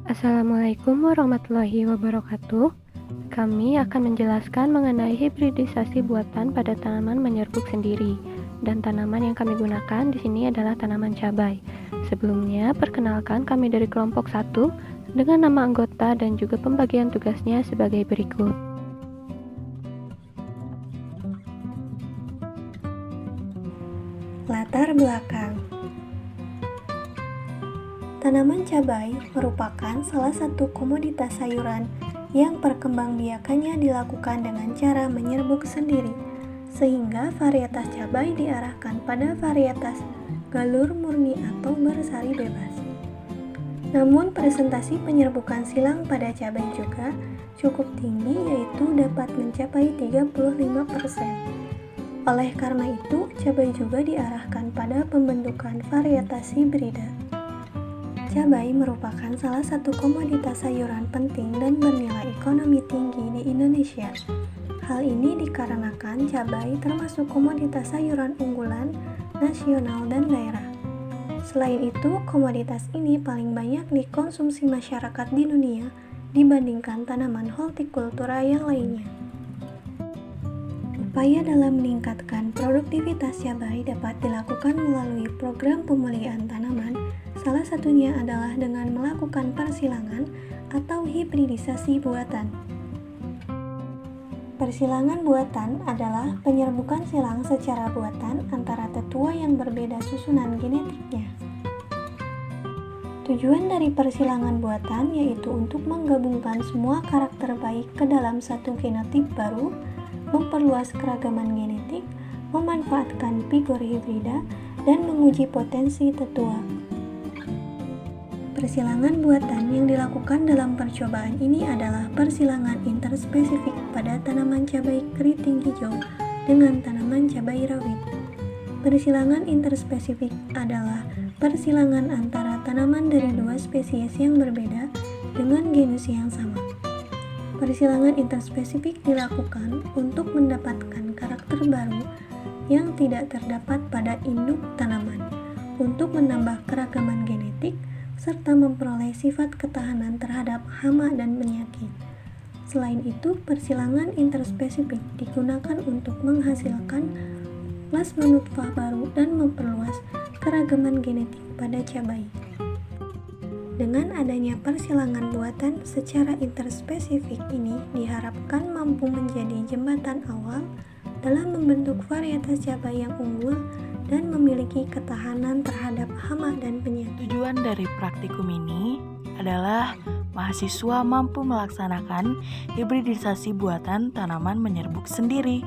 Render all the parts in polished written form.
Assalamualaikum warahmatullahi wabarakatuh. Kami akan menjelaskan mengenai hibridisasi buatan pada tanaman menyerbuk sendiri. Dan tanaman yang kami gunakan di sini adalah tanaman cabai. Sebelumnya, perkenalkan kami dari kelompok 1 dengan nama anggota dan juga pembagian tugasnya sebagai berikut. Latar belakang. Tanaman cabai merupakan salah satu komoditas sayuran yang perkembangbiakannya dilakukan dengan cara menyerbuk sendiri, sehingga varietas cabai diarahkan pada varietas galur murni atau bersari bebas. Namun presentasi penyerbukan silang pada cabai juga cukup tinggi, yaitu dapat mencapai 35%. Oleh karena itu, cabai juga diarahkan pada pembentukan varietas hibrida. Cabai merupakan salah satu komoditas sayuran penting dan bernilai ekonomi tinggi di Indonesia. Hal ini dikarenakan cabai termasuk komoditas sayuran unggulan nasional dan daerah. Selain itu, komoditas ini paling banyak dikonsumsi masyarakat di dunia dibandingkan tanaman hortikultura yang lainnya. Upaya dalam meningkatkan produktivitas cabai dapat dilakukan melalui program pemulihan tanaman. Salah satunya adalah dengan melakukan persilangan atau hibridisasi buatan. Persilangan buatan adalah penyerbukan silang secara buatan antara tetua yang berbeda susunan genetiknya. Tujuan dari persilangan buatan yaitu untuk menggabungkan semua karakter baik ke dalam satu genotip baru, memperluas keragaman genetik, memanfaatkan vigor hibrida, dan menguji potensi tetua. Persilangan buatan yang dilakukan dalam percobaan ini adalah persilangan interspesifik pada tanaman cabai keriting hijau dengan tanaman cabai rawit. Persilangan interspesifik adalah persilangan antara tanaman dari dua spesies yang berbeda dengan genus yang sama. Persilangan interspesifik dilakukan untuk mendapatkan karakter baru yang tidak terdapat pada induk tanaman, untuk menambah keragaman genetik, serta memperoleh sifat ketahanan terhadap hama dan penyakit. Selain itu, persilangan interspesifik digunakan untuk menghasilkan plasma nutfah baru dan memperluas keragaman genetik pada cabai. Dengan adanya persilangan buatan secara interspesifik ini diharapkan mampu menjadi jembatan awal dalam membentuk varietas cabai yang unggul dan memiliki ketahanan terhadap hama dan penyakit. Tujuan dari praktikum ini adalah mahasiswa mampu melaksanakan hibridisasi buatan tanaman menyerbuk sendiri.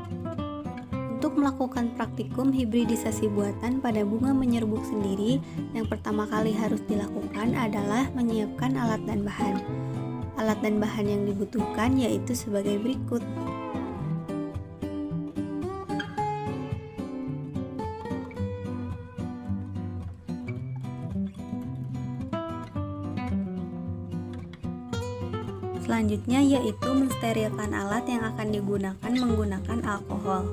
Untuk melakukan praktikum hibridisasi buatan pada bunga menyerbuk sendiri, yang pertama kali harus dilakukan adalah menyiapkan alat dan bahan. Alat dan bahan yang dibutuhkan yaitu sebagai berikut. Selanjutnya yaitu mensterilkan alat yang akan digunakan menggunakan alkohol.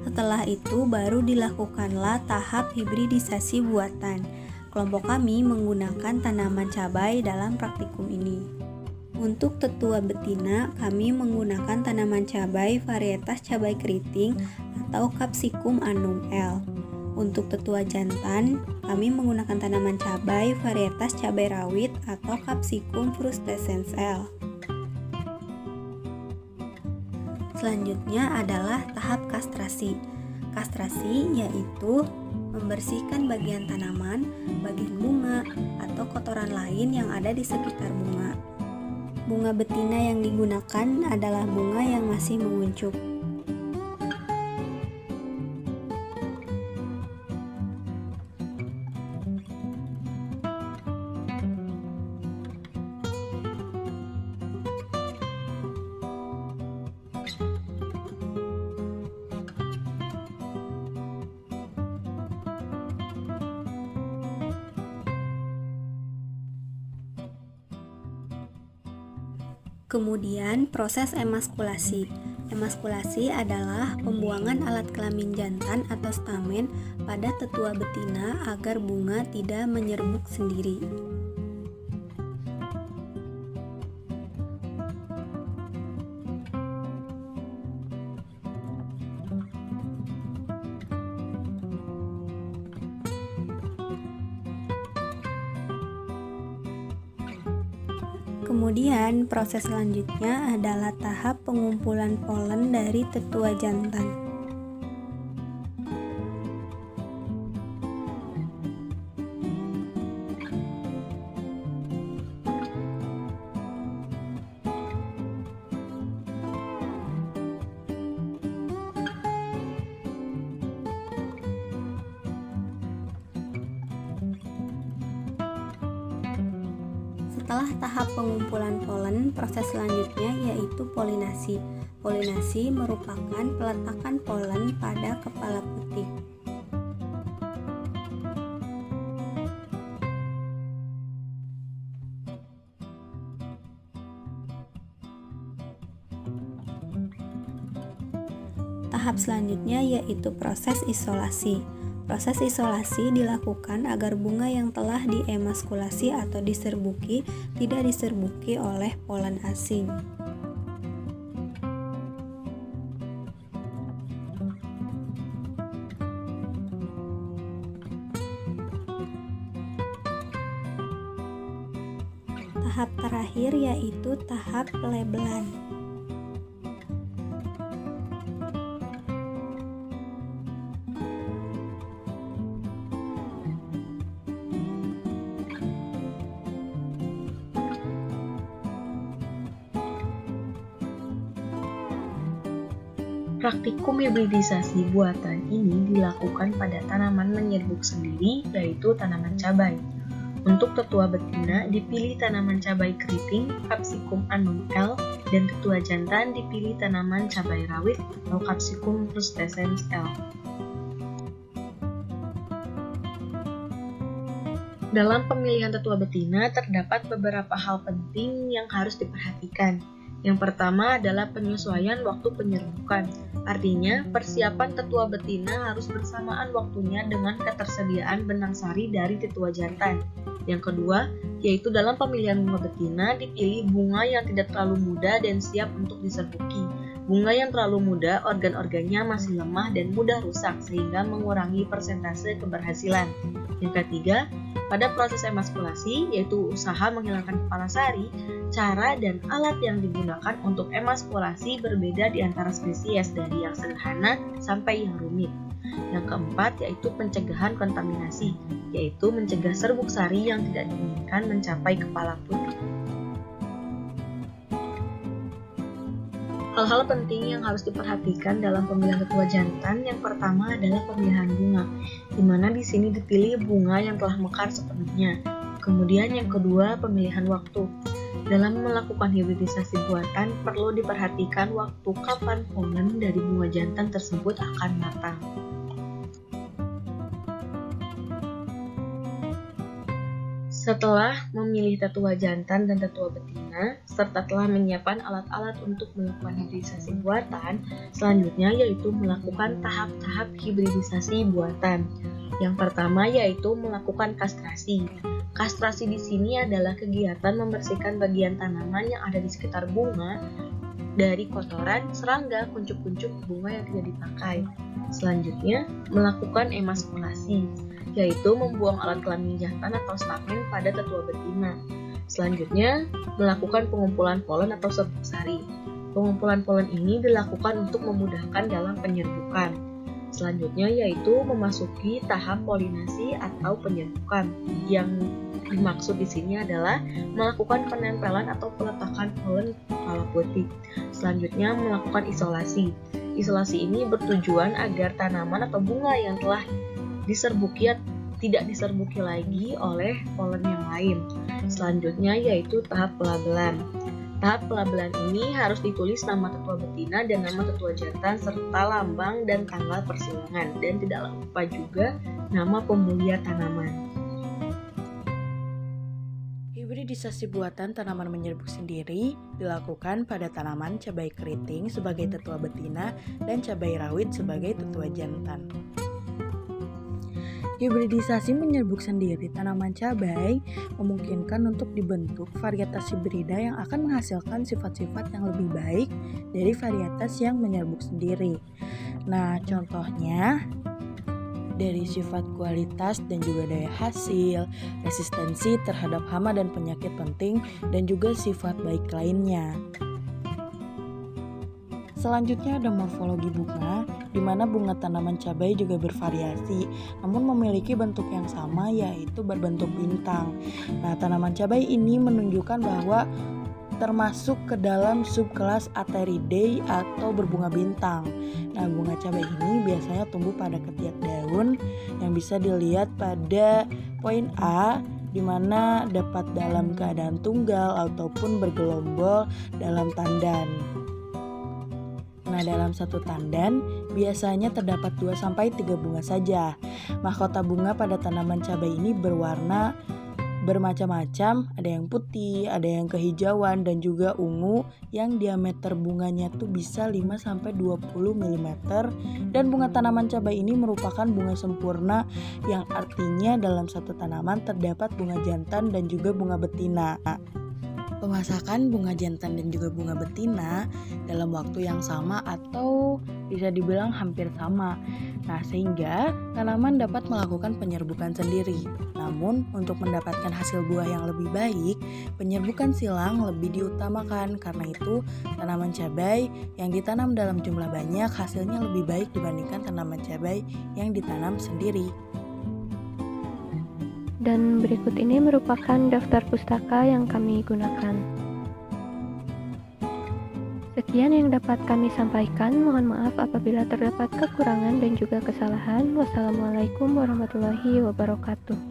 Setelah itu baru dilakukanlah tahap hibridisasi buatan. Kelompok kami menggunakan tanaman cabai dalam praktikum ini. Untuk tetua betina, kami menggunakan tanaman cabai varietas cabai keriting atau Capsicum annum L. Untuk tetua jantan, kami menggunakan tanaman cabai varietas cabai rawit atau Capsicum frutescens L. Selanjutnya adalah tahap kastrasi. Kastrasi yaitu membersihkan bagian tanaman, bagian bunga, atau kotoran lain yang ada di sekitar bunga. Bunga betina yang digunakan adalah bunga yang masih menguncup. Kemudian proses emaskulasi. Emaskulasi adalah pembuangan alat kelamin jantan atau stamen pada tetua betina agar bunga tidak menyerbuk sendiri. Kemudian proses selanjutnya adalah tahap pengumpulan polen dari tetua jantan. Setelah tahap pengumpulan polen, proses selanjutnya yaitu polinasi. Polinasi merupakan peletakan polen pada kepala putik. Tahap selanjutnya yaitu proses isolasi. Proses isolasi dilakukan agar bunga yang telah diemaskulasi atau diserbuki tidak diserbuki oleh polen asing. Tahap terakhir yaitu tahap pelabelan. Praktikum hibridisasi buatan ini dilakukan pada tanaman menyerbuk sendiri, yaitu tanaman cabai. Untuk tetua betina dipilih tanaman cabai keriting Capsicum annum L, dan tetua jantan dipilih tanaman cabai rawit atau Capsicum frustescens L. Dalam pemilihan tetua betina terdapat beberapa hal penting yang harus diperhatikan. Yang pertama adalah penyesuaian waktu penyerbukan. Artinya, persiapan tetua betina harus bersamaan waktunya dengan ketersediaan benang sari dari tetua jantan. Yang kedua, yaitu dalam pemilihan bunga betina dipilih bunga yang tidak terlalu muda dan siap untuk diserbuki. Bunga yang terlalu muda, organ-organnya masih lemah dan mudah rusak sehingga mengurangi persentase keberhasilan. Yang ketiga, pada proses emaskulasi, yaitu usaha menghilangkan kepala sari, cara dan alat yang digunakan untuk emaskulasi berbeda di antara spesies dari yang sederhana sampai yang rumit. Yang keempat, yaitu pencegahan kontaminasi, yaitu mencegah serbuk sari yang tidak diinginkan mencapai kepala putik. Hal-hal penting yang harus diperhatikan dalam pemilihan tetua jantan yang pertama adalah pemilihan bunga, di mana di sini dipilih bunga yang telah mekar sepenuhnya. Kemudian yang kedua, pemilihan waktu. Dalam melakukan hibridisasi buatan, perlu diperhatikan waktu kapan polen dari bunga jantan tersebut akan matang. Setelah memilih tetua jantan dan tetua betina, serta telah menyiapkan alat-alat untuk melakukan hibridisasi buatan, selanjutnya yaitu melakukan tahap-tahap hibridisasi buatan. Yang pertama yaitu melakukan kastrasi. Kastrasi di sini adalah kegiatan membersihkan bagian tanaman yang ada di sekitar bunga dari kotoran, serangga, kuncup-kuncup bunga yang tidak dipakai. Selanjutnya, melakukan emaskulasi, yaitu membuang alat kelamin jantan atau stamen pada tetua betina. Selanjutnya, melakukan pengumpulan polen atau serbuk sari. Pengumpulan polen ini dilakukan untuk memudahkan dalam penyerbukan. Selanjutnya yaitu memasuki tahap polinasi atau penyerbukan. Yang dimaksud di sini adalah melakukan penempelan atau peletakan polen kepala putik. Selanjutnya melakukan isolasi. Isolasi ini bertujuan agar tanaman atau bunga yang telah diserbuki tidak diserbuki lagi oleh polen yang lain. Selanjutnya yaitu tahap pelabelan. Tahap pelabelan ini harus ditulis nama tetua betina dan nama tetua jantan serta lambang dan tanggal persilangan, dan tidak lupa juga nama pemulia tanaman. Hibridisasi buatan tanaman menyerbuk sendiri dilakukan pada tanaman cabai keriting sebagai tetua betina dan cabai rawit sebagai tetua jantan. Hibridisasi menyerbuk sendiri tanaman cabai memungkinkan untuk dibentuk varietas hibrida yang akan menghasilkan sifat-sifat yang lebih baik dari varietas yang menyerbuk sendiri. Nah, contohnya dari sifat kualitas dan juga daya hasil, resistensi terhadap hama dan penyakit penting, dan juga sifat baik lainnya. Selanjutnya ada morfologi bunga, di mana bunga tanaman cabai juga bervariasi, namun memiliki bentuk yang sama, yaitu berbentuk bintang. Nah, tanaman cabai ini menunjukkan bahwa termasuk ke dalam subkelas Ateridae atau berbunga bintang. Nah, bunga cabai ini biasanya tumbuh pada ketiak daun yang bisa dilihat pada poin A, di mana dapat dalam keadaan tunggal ataupun bergelombol dalam tandan. Nah, dalam satu tandan biasanya terdapat 2-3 bunga saja. Mahkota bunga pada tanaman cabai ini berwarna bermacam-macam, ada yang putih, ada yang kehijauan, dan juga ungu yang diameter bunganya tuh bisa 5-20 mm. Dan bunga tanaman cabai ini merupakan bunga sempurna, yang artinya dalam satu tanaman terdapat bunga jantan dan juga bunga betina. Pemasakan bunga jantan dan juga bunga betina dalam waktu yang sama atau bisa dibilang hampir sama. Nah, sehingga tanaman dapat melakukan penyerbukan sendiri. Namun, untuk mendapatkan hasil buah yang lebih baik, penyerbukan silang lebih diutamakan. Karena itu, tanaman cabai yang ditanam dalam jumlah banyak hasilnya lebih baik dibandingkan tanaman cabai yang ditanam sendiri. Dan berikut ini merupakan daftar pustaka yang kami gunakan. Sekian yang dapat kami sampaikan. Mohon maaf apabila terdapat kekurangan dan juga kesalahan. Wassalamualaikum warahmatullahi wabarakatuh.